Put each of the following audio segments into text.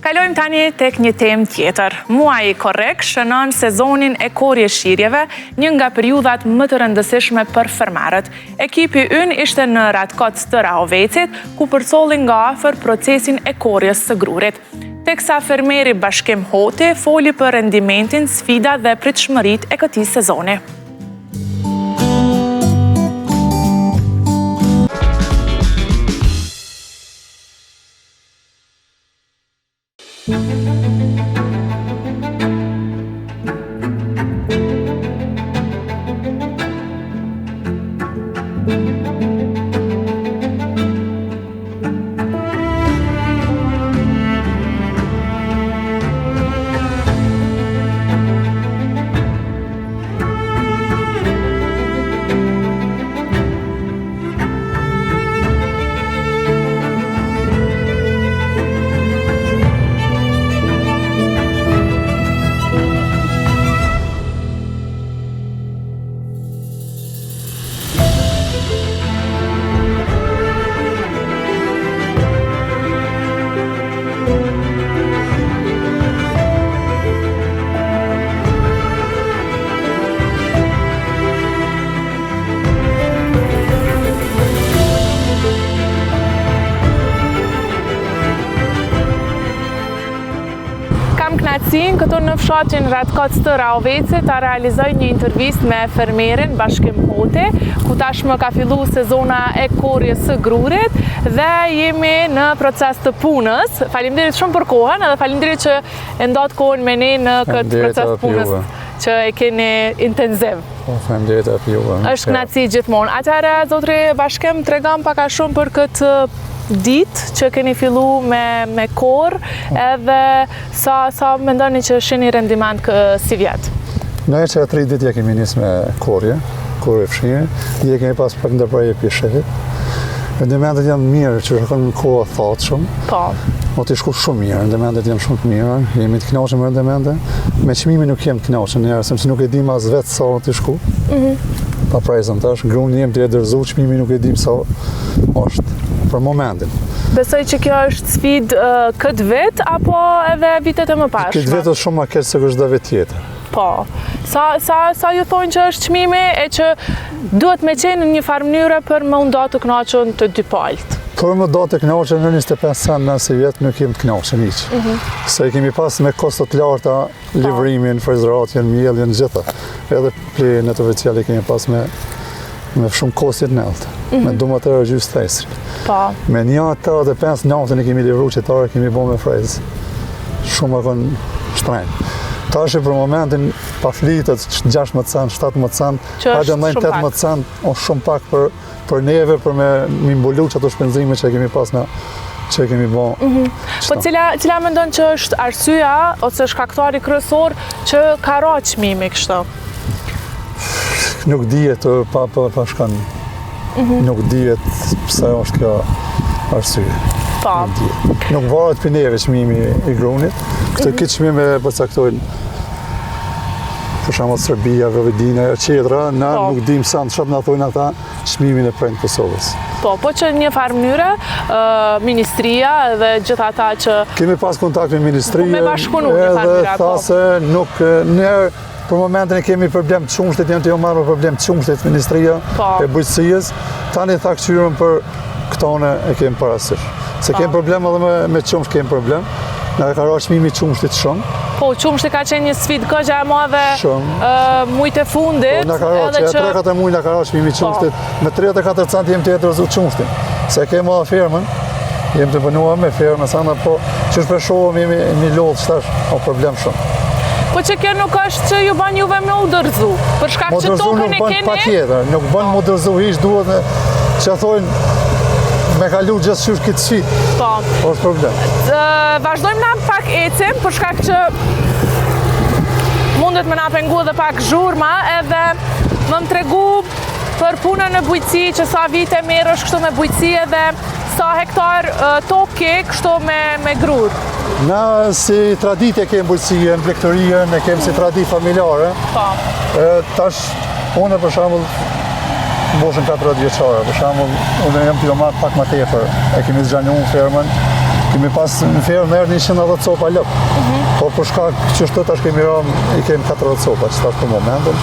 Kalojmë tani tek një temë tjetër. Muaji korrek shënon sezonin e korjeshirjeve, një nga periudhat më të rëndësishme për fermerët. Ekipi ynë ishte në Ratkot të Rahovecit, ku përcolli nga afër procesin e korjes së grurit. Teksa fermeri Bashkim Hoti foli për rendimentin, sfidat dhe pritshmëritë e këtij sezoni. Këtu në fshatin Ratkot të Rahovecit ta realizoj një intervistë me fermerin Bashkim Hoti, ku tashmë ka fillu sezona e korjes së grurit dhe jemi në proces të punës. Faleminderit shumë për kohën edhe faleminderit që e ndat kohën me ne në këtë proces punës që e keni intensiv. Faleminderit edhe juve. Është kënaqësi gjithmonë. Atëherë zotri Bashkim, tregom pak a shumë për këtë ditë që keni fillu me korë edhe sa mendoni që shihni rendiment si vjetë? Ne që 3 ditë kemi nisë me korje fshirë, dhe kemi pas për ndërprerje pjeshefit. Rendimentet janë mirë që shkon në kohë thatë shumë. Po. O të shku shumë mirë, rendimentet janë shumë të mirë, jemi të kënaqur me rendimente. Me çmimin nuk jemi të kënaqur njerëz, sepse nuk e dim as vetë sa të shku. Pa prezant tash, gruani jemi të edërzu, çmimi nuk e dim sa është për momentin. Besoj që kjo është sfidë këtë vit apo edhe vitet e mëparshme? Këtë vit është shumë më keq se çdo vit tjetër. Po. Sa ju thonë që është çmimi e që duhet me qenë në një farë mënyre për më nda të kënaqur të dy palët? Për më nda të kënaqur në 25 cent nëse vjet nuk jemi të kënaqur hiç. Se kemi pas me kosto të larta livrimin, frizeratin, mielin, gjitha. Edhe plenë të oficiale kemi pas me shumë kosti të lartë. Me domater gjys thesrit. Po. Me 1.85 naftën e kemi livru qëtare, kemi bo me frezë. Shumë akon shtrejnë. Tash për momentin pa flitet 16 cent, 17 cent, hajde ndajnë 18 cent, o shumë pak për neve, për me mbulu që ato shpenzime që kemi pas që kemi bo. Po cila mendon që është arsyeja ose shkaktari kryesor që ka ra çmimi kështu? Nuk dihet pa shkan. Nuk dihet pse është kjo arsye. Po. Nuk varet për neve çmimi i grunit. Këtë çmime përcaktojnë për shembull Serbia, Vojvodina, etcetera, na nuk dim sa çfarë na thonë ata çmimin e prend Kosovës. Po që në një farë mënyre ministria dhe gjithë ata që kemi pas kontakt me ministrinë, edhe tha se nuk ne për momentin e kemi problem të qumshtit, janë të jo marrë problem të qumshtit, Ministria e Bujqësisë, tani tha këshyrën për këtone e kemi parasysh. Se kemi problem edhe me qumsht kemi problem, në ka ra çmimi qumshtit shumë. Po, qumshti ka qenë një sfidë goxha e madhe mujt e fundit. Në ka ra që 3-4 muj në ka ra çmimi qumshtit, me 34 cent jemi të jetërëzu qumshtin. Se kemi edhe fermën, jemi të pënua me fermën, sana po që shpeshohëm jemi një lodhë shtash, o problem shumë. Po që kjo nuk është që ju ban juve me udërzu, për shkak që tokën e keni... Pa tjetër, nuk ban me udërzu, hiç duhet që thojnë me kalu gjithë qysh këtë sfidë. Po. Është problem. Vazhdojmë na pak ecim, për shkak që mundet me na pengu edhe pak zhurma, edhe më tregu për punën e bujqësi, që sa vite merresh kështu me bujqësi edhe sa hektar tokë kështu me grur. Na si traditje kemi bujqësie, në plektërie, ne kemi si traditë familjare. Tash, unë për shembull moshën 40 vjeçare, për shembull, unë jam pilomar pak më tepër. E kemi zgjanuar fermën, Kemi pas në firmë në erë 110 copa lëp. Po për shkak që shtë tash kemi rëmë, i kemi 40 copa, që tash për momentin.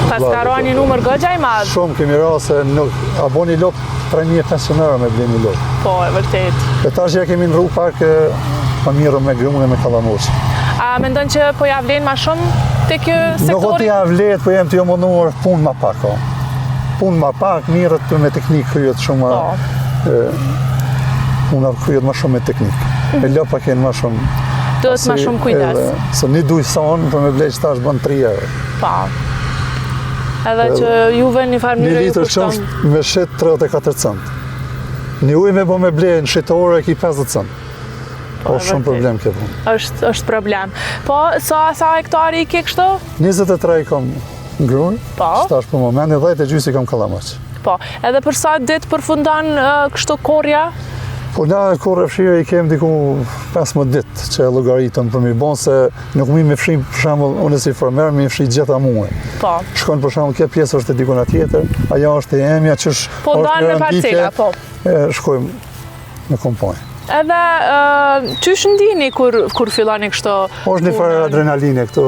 Pas ka ra një numër gëgja i madhë? Shumë kemi ra se a bo një lop 3.000 pensionera me ble një lop. Po, e vërtet. E tash ja kemi në rru pak më mirë me grumën e me kalamoqë. A mendon që po ja vlen ma shumë të kjo sektori? Nuk o të ja vlet, po jem të jo munduar punë ma pak. Punë ma pak, mirët me teknikë kryet shumë. Unë kryet ma shumë me teknikë. E lopa kënë ma shumë. Dëtë ma shumë kujdes. Se një duj sonë, për me blej që tash bënë 3 euro. Pa. Edhe që juve një farë mire ju kushton. Një litër qëmsh me shit 34 cent. Një uj me bo me blej në shitore e ki 50 cent. Po shumë problem kjo punë. është problem. Po, sa hektari i ke kështu? 23 i kam ngruj, që tash për momentin 10 e gjysë i kam kalamaq. Po, edhe për sa ditë përfundan kështu korja? Po na korë e fshirë i kem diku 15 ditë që e logaritën për mi bon se nuk mi me fshim për shemull unë si former mi fshi gjitha muaj. Po. Shkon për shemull kjo pjesë është e dikuna tjetër, aja është e emja që po ndonë me parcela, po. Shkojmë në kompanjë. Edhe qysh ndini kur fillani kështu? Është një farë adrenaline këtu,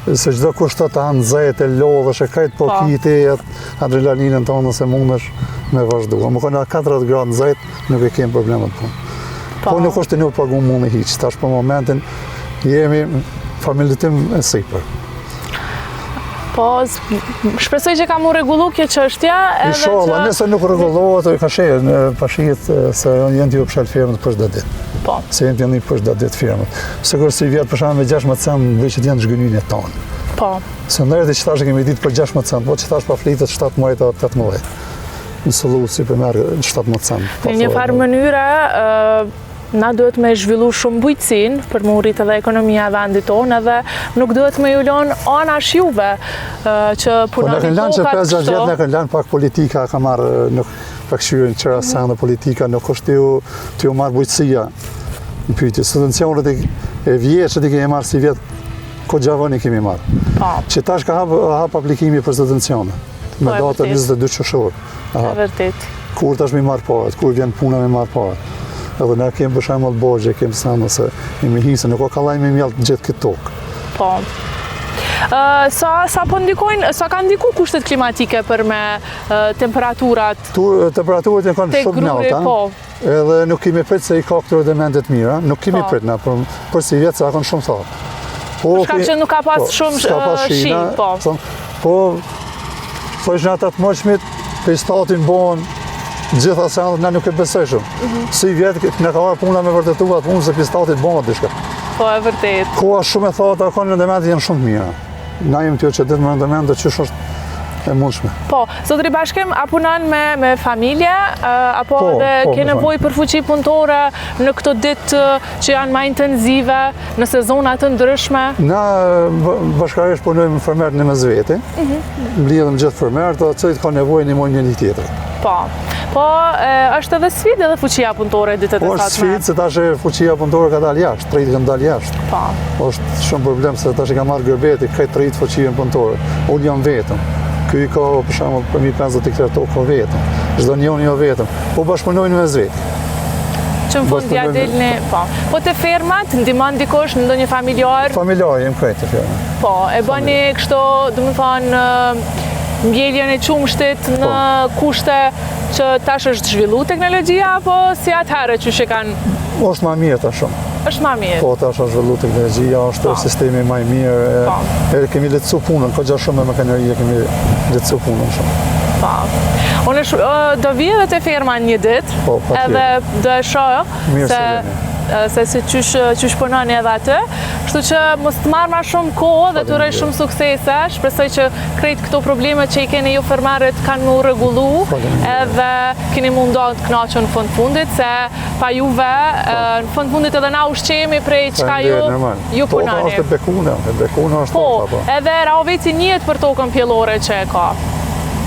se gjdo kushtë të hanë zajt e lodhësh e kajtë po kiti adrenalinën të nëse mundësh me vazhdu. Më kone 40 gradë në zajt, nuk e kemë problemet punë. Po nuk është të një pagu mundë i hiqë, tash për momentin jemi familjetim e sipër. Po, shpresoj që ka mu regullu kjo çështja. Inshallah, nëse nuk regullohet, ka shejë në pashit se jenë t'ju pshel firmët për shda ditë. Po. Se jenë t'ju për shda ditë firmët. Se kërë si vjetë për shumë me 16 cent, bëj që t'jenë zhgënjën e tonë. Po. Se ndërët e që tash e kemi ditë për 16 cent, po që tash pa flitet 7 muajt o 18. Në solusi për merë 17 cent. Në një farë mënyre, na duhet me zhvillu shumë bujqësin për më rritë edhe ekonomia vendit tonë edhe nuk duhet me ju lonë ana shjuve që punoni tokat kështu. Po në kënë lanë që 5-6 vjetë në kënë lanë pak politika ka marë, nuk pakshyrën qëra sen dhe politika, nuk është t'ju marë bujqësia në pyjtje. Subvencionet e vjetë që t'i kemi marë si vjetë, ko gjavoni kemi marë. Që tash ka hap aplikimi për subvencionet, me data 22 qëshorë. E vërtit. Kur tash mi marë parat, kur vjen puna mi marë parat. Edhe ne kemë për shemull bogje, kemë sanë se imi hisë, nuk o kalaj me mjallë gjithë këtë tokë. Po. Sa ka ndiku kushtet klimatike për me temperaturat? Temperaturat janë kanë shumë nalta, edhe nuk kemi pritë se i ka këtër elementet mira, nuk kemi pritë na, për si vjetë se akon shumë thotë. Shka që nuk ka pas shumë shi, po. Po, thojsh në atat moqmit, për i statin bon, gjitha sendet, ne nuk e besoj shumë. Si vjetë, në ka arë puna me vërtetuat punë se pistatit bonat dishka. Po, e vërtet. Koha shumë e thotë, akon rendementet janë shumë mira. Na jem t'jo që ditë me rendementet që është e mundshme. Po, Zotri Bashkim, a punan me familje, apo dhe ke nevoj për fuqi punëtore në këto ditë që janë ma intenzive, në sezonat të ndryshme? Na bashkarisht punojmë fermerët në mes veti, mblidhëm gjithë fermerët, dhe cëjtë ka nevoj një moj një tjetër. Po, është edhe sfidë edhe fuqia punëtore ditët e satme? Po, është sfidë, se tash fuqia punëtore ka dalë jashtë, trejtë kanë dalë jashtë. Po. është shumë problem, se tash ka marrë gërbeti, këtë trejtë fuqia punëtore. Unë jam vetëm. Ky ka, për shembull, për 50 hektar tokë ka vetëm. Çdo njëri jo vetëm. Po bashkëpunojnë me vetë. Që në fund ja delni, po. Po te fermat, ndihmon dikush në ndonjë familjar? Familjar jam krejt te ferma. Po, e bëni kështu, domethënë mbjelljen e qumshtit në kushte që tash është zhvillu teknologjia, apo si atëherë që she kanë? Është më mirë tash shumë. Është më mirë. Po, tash është zhvillu teknologjia, është sistemi më i mirë. Edhe kemi lehtësu punën, ka gjashtë shumë me makinerie kemi lehtësu punën shumë. Po. Unë do vi edhe te ferma një ditë, edhe do e shoh se si qysh punoni edhe aty, kështu që mos të marrë ma shumë kohë dhe të uroj shumë suksese. Shpresoj që krejt këto probleme që i keni ju fermarët kanë mu rregullu edhe keni mundohet të knaqën në fund fundit, se pa juve në fund fundit edhe na ushqemi prej qka ju punoni. Po, është bekuna është toka. Po, edhe Rahoveci njihet për tokën pjellore që e ka.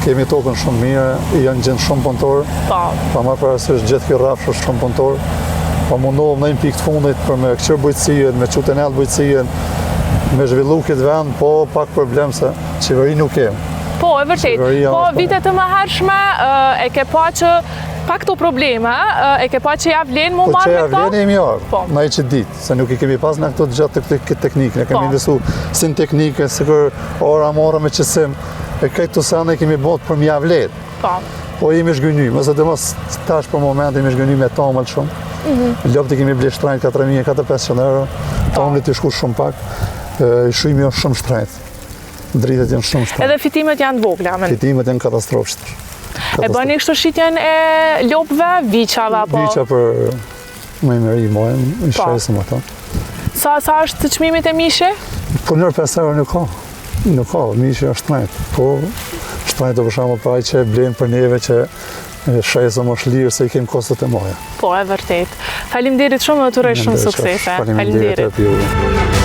Kemi tokën shumë mirë, janë gjendë shumë punëtorë, pa marrë parasysh gjithë kjo rrafsh është shumë punëtorë. Pa mundohëm në një pikë të fundit për me këqër bujqësien, me qutenel bujqësien, me zhvillu këtë vend, po pak problem se qeveri nuk kemë. Po, e vërtet. Po, vitet të më hershme e ke pa që Pa këto probleme, e ke pa që ja vlen mu marrë me këto? Po që ja vlen e mjarë, na i që ditë, se nuk i kemi pas në këto gjatë të teknikë, ne kemi investu sin teknike, se kër ora mora me qësim, e këtë të sene kemi botë për mja vlet. Po jemi shgëny, mëse të mos tash për moment jemi shgëny me tamëll shumë. Lopti kemi ble shtrajnë 4.000-4.500 euro, tamëllit i shku shumë pak, i shujmë jo shumë shtrajnë. Dritet janë shumë shtrajnë. Edhe fitimet janë dvogla? Fitimet janë katastrofisht. E bëni kështu shitjen e lopëve, viqave apo? Viqa për me meri mojën, i shesëm ato. Sa është të çmimit e mishi? Po nërë 5 euro nuk ka. Nuk ka, mishi është shtrajnë. Po shtrajnë të përshamë praj që blenë për neve që shesëm është lirë se i kemë kostet e moja. Po, e vërtet. Faleminderit shumë dhe të uroj shumë suksese. Faleminderit.